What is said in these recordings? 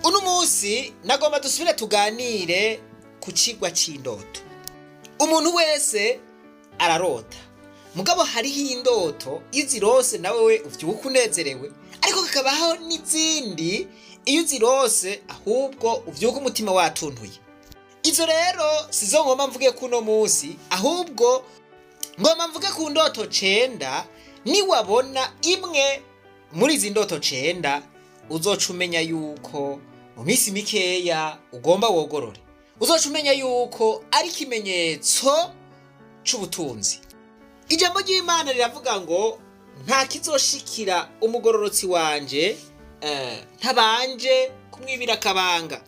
Uno munsi nagomba dusubire tuganire ku cigwa c'indoto. Umuntu wese ararota, mugabo hariho indoto izirose nawe uvyuka unezerewe, ariko kakabaho n'izindi iyo uzirose ahubwo uvyuka umutima watuntuye. Izo rero sizo ngomba mvuge kuno munsi, ahubwo ngomba mvuge ku ndoto 9. Niwabona imwe muri izi ndoto 9 uzoca umenya yuko mu minsi mikeya ugomba wogorore. Uzoca umenya yuko ari ikimenyetso c'ubutunzi. Ijambo ry'Imana riravuga ngo nta kizoshikira umugororotsi wanje ntabanje kumwibira akabanga.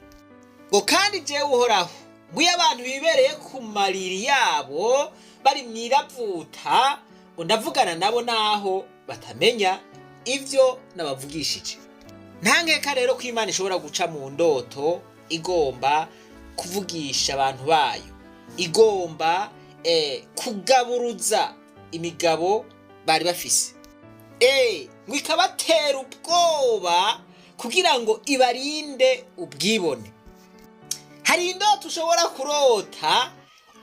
Ngo kandi jewe uhoraho mbuye abantu bibereye ku mariri yabo bari mwiravuta, ndavugana nabo naho batamenya ivyo nabavugishije. Nta nkeka rero ko Imana ishobora guca mu ndoto igomba kuvugisha abantu bayo, igomba kugaburuza imigabo bari bafise, ngo ikabatera ubwoba kugira ngo ibarinde ubwibone. Hari indoto ushobora kurota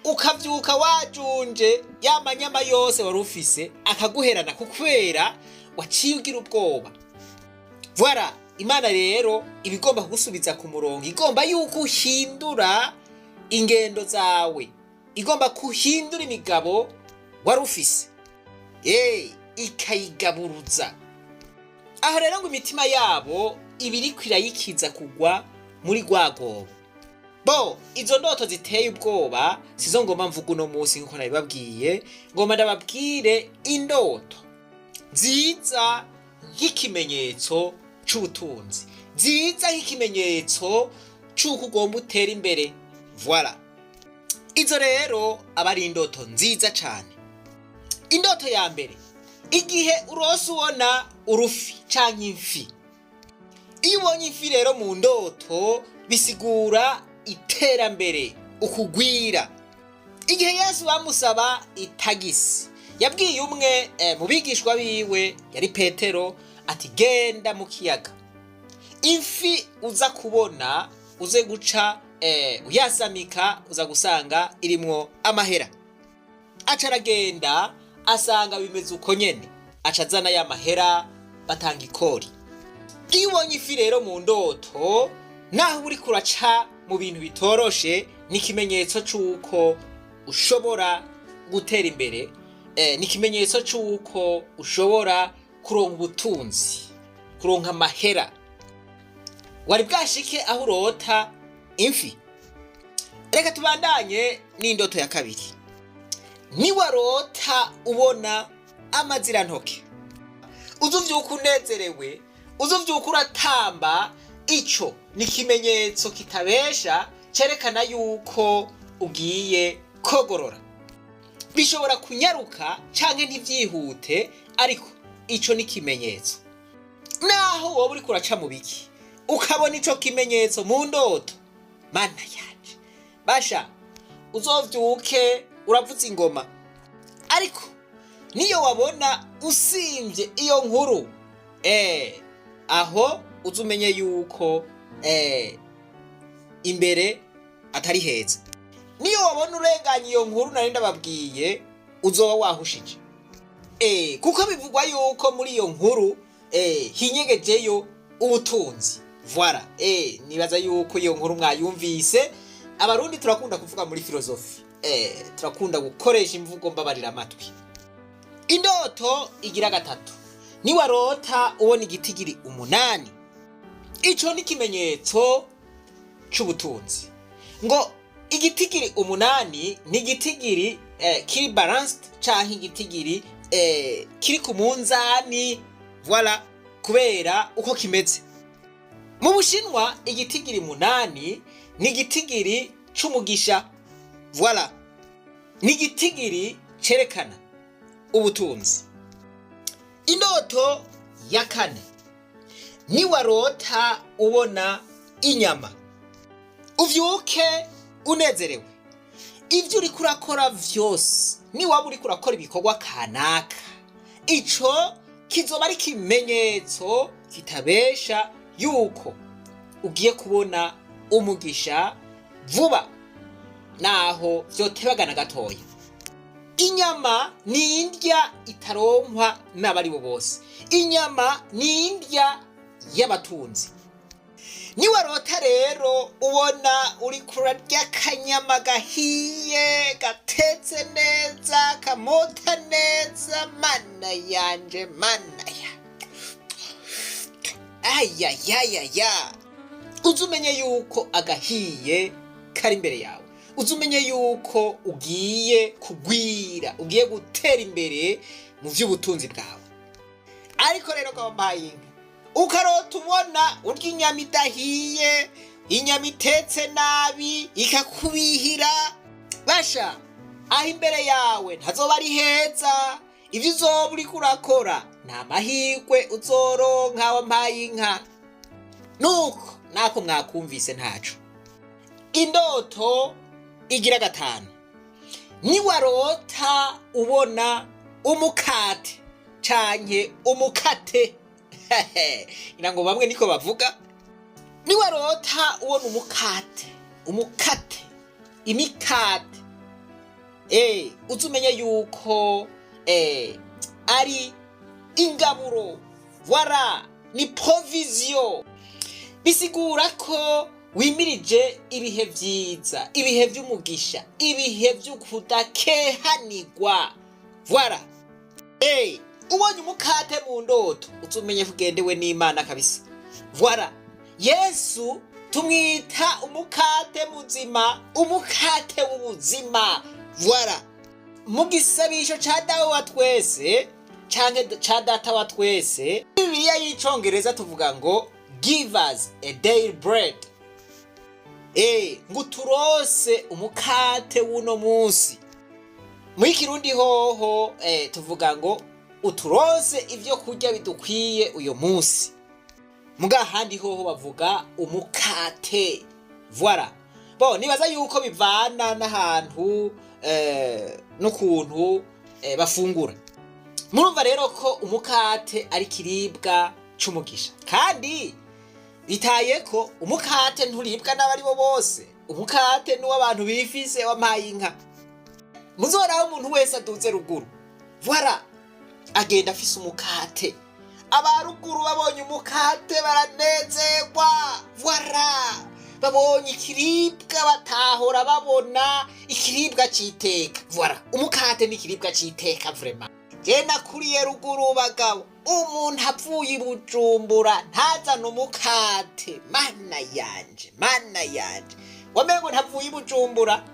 ukavyuka wajunje ya manyama yose wari ufise akaguherana kukwera waciye ugira ubwoba. Voilà, Imana rero ibigomba kugusubiza ku murongo, igomba yuko uhindura ingendo zawe, igomba kuhindura imigabo wari ufise, ikayigaburuza. Aho rero ngo imitima yabo ibiriko irayikiza kugwa muri rwagobo. Izo ndoto ziteye ubwoba sizo ngomba mvuga uno munsi nkuko nabibabwiye. Ngomba ndababwire indoto nziza nk'ikimenyetso c'ubutunzi, nziza nk'ikimenyetso c'uko ugomba utera imbere. Voilà, izo rero aba ari indoto nziza cane. Indoto ya mbere, igihe urose ubona urufi canke imfi. Iyo ubonye imfi rero mu ndoto bisigura iterambere, ukugwira. Igihe Yesu bamusaba itagisi, yabwiye umwe mu bigishwa biwe yari Petero ati genda mu kiyaga, imfi uza kubona uze guca uyasamika uza gusanga irimwo amahera. Aca aragenda asanga bimeze uko nyene, aca azana ya mahera batanga ikori. Iyo ubonye ifi rero mu ndoto naho uri kuraca mu bintu bitoroshe, ni ikimenyetso c'uko ushobora gutera imbere, ni ikimenyetso c'uko ushobora kuronka ubutunzi, kuronka amahera. Wari bwashike aho urota imfi. Reka tubandanye n'indoto ya kabiri. Niwarota ubona amazirantoke, uzuvyuka unezerewe, uzuvyuka uratamba, ico ni ikimenyetso kitabesha cerekana yuko ugiye kogorora. Bishobora kunyaruka canke ntivyihute, ariko ico ni ikimenyetso. Naho wowe uri kuraca mu biki ukabona ico kimenyetso mu ndoto, mana yanje, basha uzovyuke uravuza ingoma. Ariko niyo wabona usimvye iyo nkuru, aho uzumenye yuko imbere atari heza. Niyo wabona urenganya iyo nkuru nari ndababwiye, uzoba wahushije, kuko bivugwa yuko muri iyo nkuru hinyegejeyo ubutunzi. Voilà, nibaza yuko iyo nkuru mwayumvise. Abarundi turakunda kuvuga muri filozofi, turakunda gukoresha imvugo mbabarira amatwi. Indoto igira gatatu, niwarota ubona igitigiri 8, ico ni ikimenyetso c'ubutunzi. Ngo igitigiri 8 ni igitigiri kiri balanced canke igitigiri kiri ku munzani. Voilà, kubera uko kimeze. Mu Bushinwa igitigiri 8 ni igitigiri c'umugisha. Voilà, ni igitigiri cerekana ubutunzi. Indoto ya 4, niwarota ubona inyama, uvyuke unezerewe. Ivyo uri kurakora vyose, niwaba uri kurakora ibikorwa kanaka, ico kizoba ari ikimenyetso kitabesha yuko ugiye kubona umugisha vuba naho vyotebagana gatoya. Inyama ni indya itaronkwa n'abari bo bose. Inyama ni indya y'abatunzi. Niwarota rero ubona uri kurarya akanyama gahiye gatetse neza kamota neza, mana yanje mana ya ayayayaya, uzumenye yuko agahiye kari imbere yawe. Uzumenye yuko ugiye kugwira, ugiye gutera imbere mu vy'ubutunzi bwawe. Ariko rero gombaye ukarota ubona urya inyama idahiye, inyama itetse nabi ikakubihira, basha aho imbere yawe ntazoba ari heza. Ivyo uzoba uriko urakora nta mahirwe uzoronka wampaye inka. Nuko nako mwakumvise ntaco. Indoto igira gatanu. Niwarota ubona umukate canke umukate irango bamwe niko bavuga. Niwarota ubona umukate imikate, uzumenye yuko ari ingaburo, wara ni provision. Bisigura ko wimirije ibihe vyiza, ibihe vy'umugisha, ibihe vy'ukudakehanirwa. Voilà. Ubonye umukate mu ndoto uzumenye kugendewe n'Imana kabisa. Voilà. Yesu tumwita umukate muzima, umukate w'ubuzima. Voilà. Mu gisabisho ca dawe wa twese canke ca data wa twese, Bibiliya y'icongereza tuvuga ngo give us a daily bread. Nguturose umukate wuno munsi. Mu Kirundi hoho tuvuga ngo uturose ivyo kurya bidukwiye uyo munsi. Muga handi hoho bavuga umukate. Voilà. Bo nibaza yuko bivana n'ahantu n'ukuntu bafungura. Murumva rero ko umukate ari kiribwa c'umugisha. Kandi bitaye ko umukate nturibwa n'abari bo bose. Umukate ni w'abantu bifise wampaye inka. Muzoraho umuntu wese aduze ruguru. Voilà. Agenda afise umukate. Abaruguru babonye umukate baranezerwa. Voilà. Babonye ikiribwa batahora babona ikiribwa citeka. Voilà. Umukate ni ikiribwa citeka vraiment. Genda kuriye ruguru bagabo. Umuntu avuye Bujumbura ntazana umukate. Mana yanje, mana yanje. Wamengo ntavuye Bujumbura.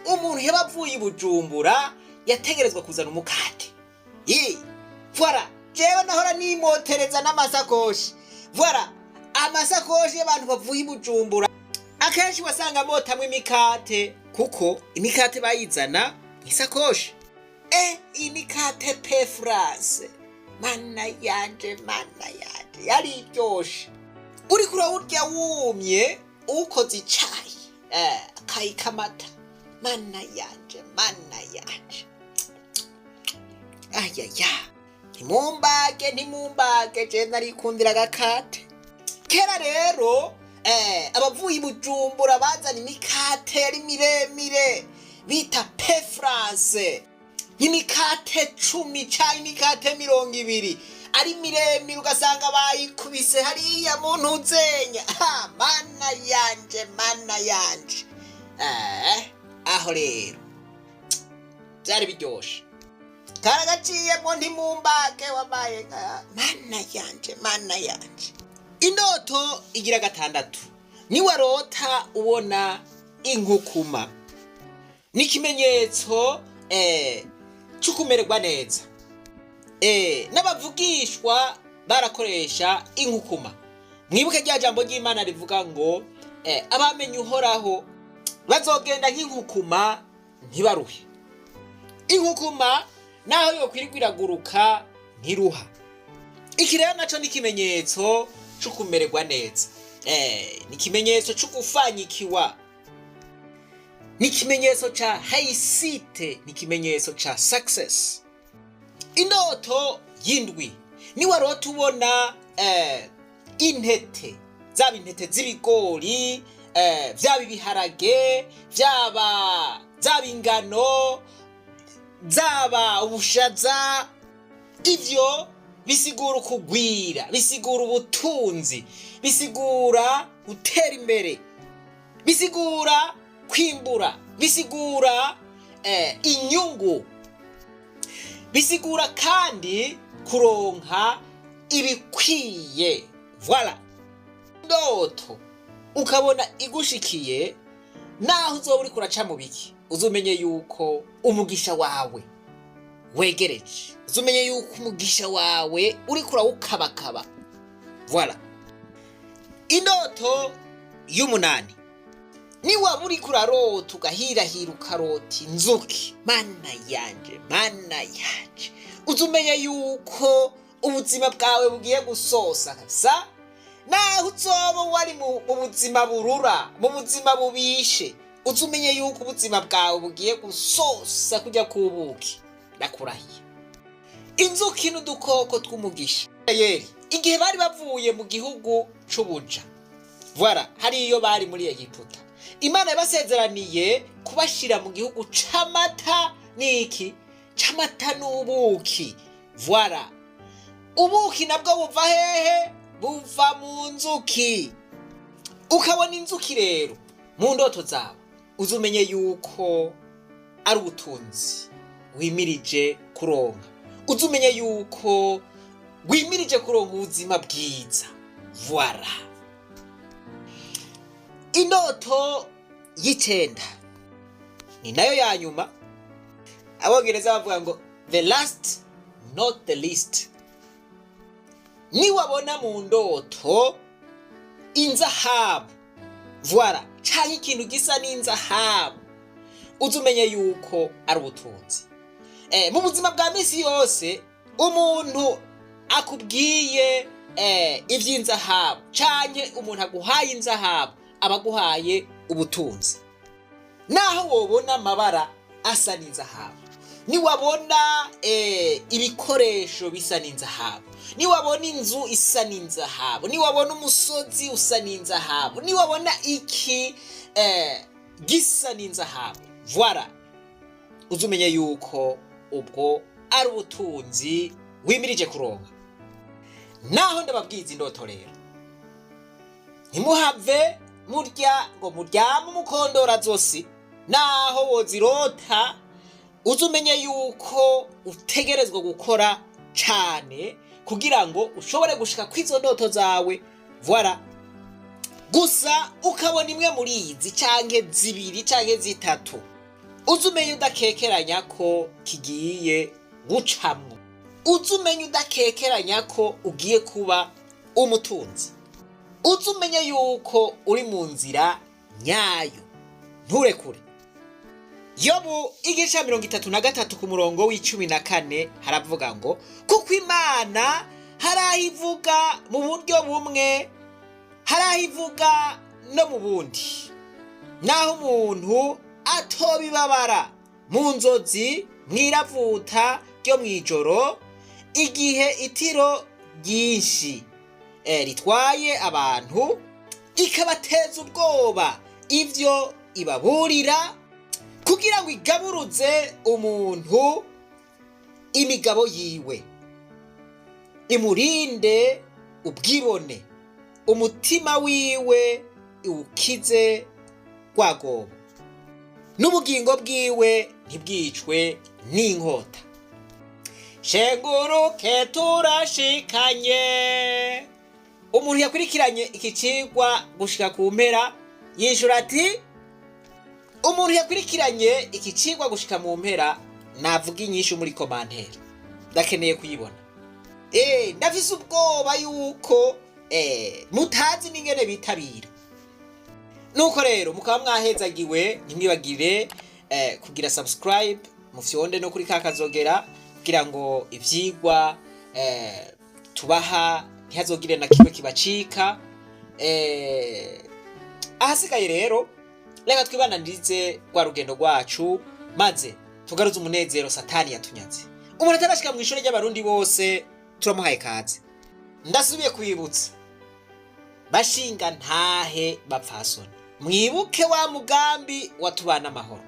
Umuntu yabavuye Bujumbura yategerezwa kuzana umukate. Voilà. Jewe nahora nimotereza n'amasakoshi. Voilà. Amasakoshi y'abantu bavuye Bujumbura akenshi wasanga motamwe imikate, kuko imikate bayizana isakoshi. Imikate pe France. Mana yanje, mana yanje. Yari iryoshe. Uri kurawurya wumye ukoze icayi. Akayikamata. Mana yanje, mana yanje. Ayaya. Ntimumbage je narikundira gakate. Kera rero abavuye Bujumbura bazana imikate ari miremire bita pe France. Imikate 10 cyangwa imikate 20 ari miremire ugasanga bayikubise hariya mu ntuzenya. Mana yanje, mana yanje. Aho rero byari biryoshe. Karagaciyemo ntimumbage wabaye nka mana yanje, mana yanje. Indoto igira gatandatu. Niwarota ubona inkukuma. Ni ikimenyetso c'ukumererwa neza. N'abavugishwa barakoresha inkukuma. Mwibuke rya jambo ry'Imana rivuga ngo abamenye Uhoraho bazogenda nk'inkukuma ntibaruhe. Inkukuma naho yokwirigwa iraguruka ntiruha. Iki rero naco ni ikimenyetso c'ukumererwa neza. Ni ikimenyetso c'ugufanyikiwa. Ni ikimenyetso ca haisite, ni ikimenyetso ca success. Indoto yindwi. Niwarota ubona intete, zaba intete z'ibigori, vyaba ibiharage, zaba ingano, zaba ubushaza. Ivyo bisigura ukugwira, bisigura ubutunzi, bisigura gutera imbere, bisigura kwimbura, bisigura inyungu, bisigura kandi kuronka ibikwiye. Voilà. Indoto ukabona igushikiye, naho uzoba uri kuraca mu biki, uzumenye yuko umugisha wawe wegereje, uzumenye yuko umugisha wawe uri kurawukabakaba. Voilà. Indoto y'umunani, ni waba uri kurarota ugahirahira ukarota inzuki, mana yanje, uzumenye yuko ubuzima bwawe bugiye gusosa kabisa. Naho uzoba wari mu buzima burura, mu buzima bubishe, uzumenye yuko ubuzima bwawe bugiye gusosa kujya kubuki. Ndakurahiye. Inzuki n'udukoko tw'umugisha. Yeri, igihe bari bavuye mu gihugu c'ubuja, voilà, hari iyo bari muri Egiputa, Imana yabasezeraniye kubashira mu gihugu c'amata n'iki, c'amata n'ubuki. Voilà. Ubuki nabwo buva hehe? Buva mu nzuki. Ukabona inzuki rero mu ndoto zawe, uzumenye yuko ari ubutunzi wimirije kuronka, uzumenye yuko wimirije kuronka ubuzima bwiza. Voilà. Indoto y'icenda ni nayo ya nyuma. Abongereza bavuga ngo the last not the least. Ni wabona mu ndoto inzahabu, voilà, canke ikintu gisa n'inzahabu, uzumenye yuko ari ubutunzi. Mu buzima bwa misi yose umuntu akubwiye ivy'inzahabu, canke umuntu aguhaye inzahabu, abaguhaye ubutunzi. Naho wobona amabara asa n'inzahabu, ni wabona ibikoresho bisa n'inzahabu, ni wabona inzu isa n'inzahabu, ni wabona umusozi usa n'inzahabu, ni wabona iki gisa n'inzahabu, voilà, uzumenye yuko ubwo ari ubutunzi wimirije kuronka. Naho ndababwiza indoto rero, ntimuhave murya ngo muryame umukondora zosi. Naho wozirota, uzumenye yuko utegerezwa gukora cane kugira ngo ushobore gushika kwizo ndoto zawe. Voilà. Gusa ukabona imwe muri izi canke zibiri canke zitatu, uzumenye udakekeranya ko kigiye gucamwo, uzumenye udakekeranya ko ugiye kuba umutunzi, uzumenye yuko uri mu nzira nyayo, nturekure. Yobu igice 33 ku murongo w'14 haravuga ngo, kuko Imana harahivuga mu buryo bumwe, harahivuga no mu bundi, naho umuntu atobibabara mu nzozi mwiravuta ryo mwijoro, igihe itiro ryinshi ritwaye abantu ikabateza ubwoba, ivyo ibaburira kugira ngo igaburuze umuntu imigabo yiwe, imurinde ubwibone, umutima wiwe iwukize rwagobo, n'ubugingo bwiwe ntibwicwe n'inkota. Shenguruke turashikanye. Umuntu yakurikiranye iki cigwa gushika ku mpera yishura ati, umuntu yakurikiranye iki cigwa gushika mu mpera navuga inyishu muri commentaire, ndakeneye kuyibona. Ndafise ubwoba yuko mutazi n'ingene bitabira. Nuko rero mukaba mwahezagiwe, ntimwibagire kugira subscribe, mufyonde no kuri kakazogera kugira ngo ivyigwa tubaha ntihazogire na kimwe kibacika. Ahasigaye rero reka twibananirize rwa rugendo rwacu, maze tugaruze umunezero satani yatunyaze. Umuntu atarashika mu ishuri ry'abarundi bose turamuhaye kaze. Ndasubiye kwibutsa bashinga ntahe bapfasoni, mwibuke wa mugambi watubana amahoro.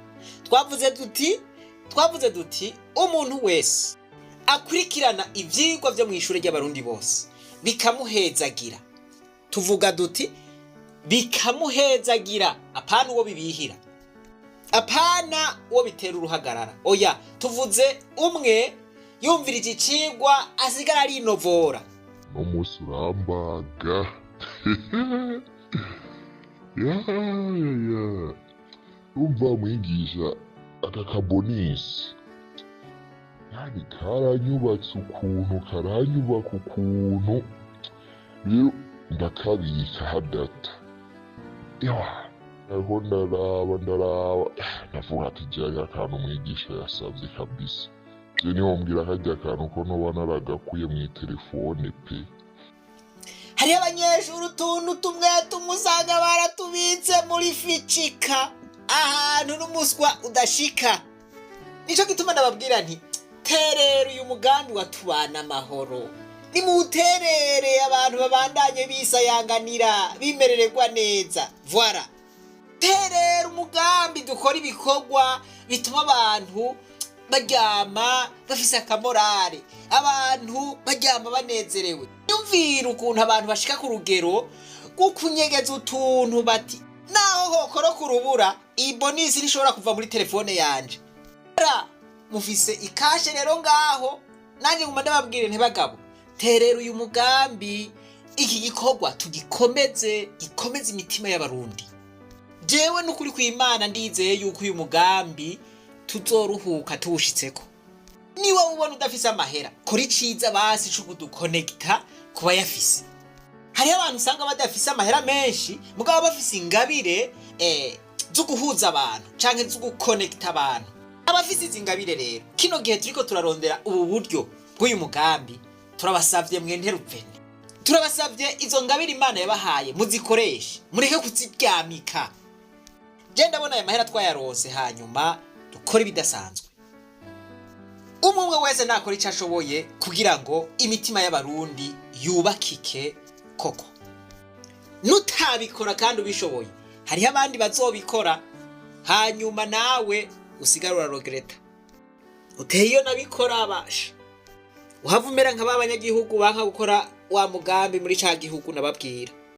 Twavuze duti umuntu wese akurikirana ivyigwa vyo mw'ishure ry'abarundi bose bikamuhezagira. Tuvuga duti bikamuhezagira, apana uwo bibihira, apana uwo bitera uruhagarara. Oya, tuvuze umwe yumvirije icigwa asigara arinovora. N'umunsi urambaga. Umva mwigisha aka kabonisi yani karanyubatse ukuntu, karanyubaka ukuntu, rero ndakabika hadata. Aho ndaraba ndavuga ati jya akantu umwigisha yasavye kabisa. Je niho mbwira kajya akantu ko noba naragakuye mu telefone pe. Hari abanyeshuri utuntu tumwe usanga baratubitse muri ficika ahantu n'umuswa udashika. Nico gituma ndababwira nti terera uyu mugambi watubana amahoro, nimuterere abantu babandanye bisayanganira bimerererwa neza. Voilà, terera umugambi dukora ibikorwa bituma abantu baryama bafise akamorale, abantu baryama banezerewe. Yumvira ukuntu abantu bashika ku rugero gukunyegeza utuntu bati naho hokoro kurubura ibonisi rishobora kuva muri telefone yanje. Mufise ikashe rero ngaho, nanjye nguma ndababwire ntibagabo, terera uyu mugambi, iki gikorwa tugikomeze, gikomeze imitima y'abarundi. Jewe n'ukuri kw'Imana ndizeye yuko uyu mugambi tuzoruhuka tuwushitseko. Niwe ubona udafise amahera, kora iciza basi cyo kudukonekta kuba yafise. Hari abantu usanga badafise amahera menshi mugabo bafise ingabire zo guhuza abantu canke zo gukonekta abantu. Abafise izingabire rero, kino gihe turiko turarondera ubu buryo bw'uyu mugambi, turabasavye mwenterupfene, turabasavye izo ngabire Imana yabahaye muzikoreshe, mureke kuziryamika. Je ndabona aya mahera twayarose, hanyuma dukora ibidasanzwe. Umwe wese nakora icyo ashoboye kugira ngo imitima y'abarundi yubakike koko. Nutabikora kandi ubishoboye, hariho abandi bazobikora, hanyuma nawe usigara uraregreta. Uteye iyo nabikora abasha, uhavumera nk'abanyagihugu banka gukora wa mugambi muri ca gihugu nababwira.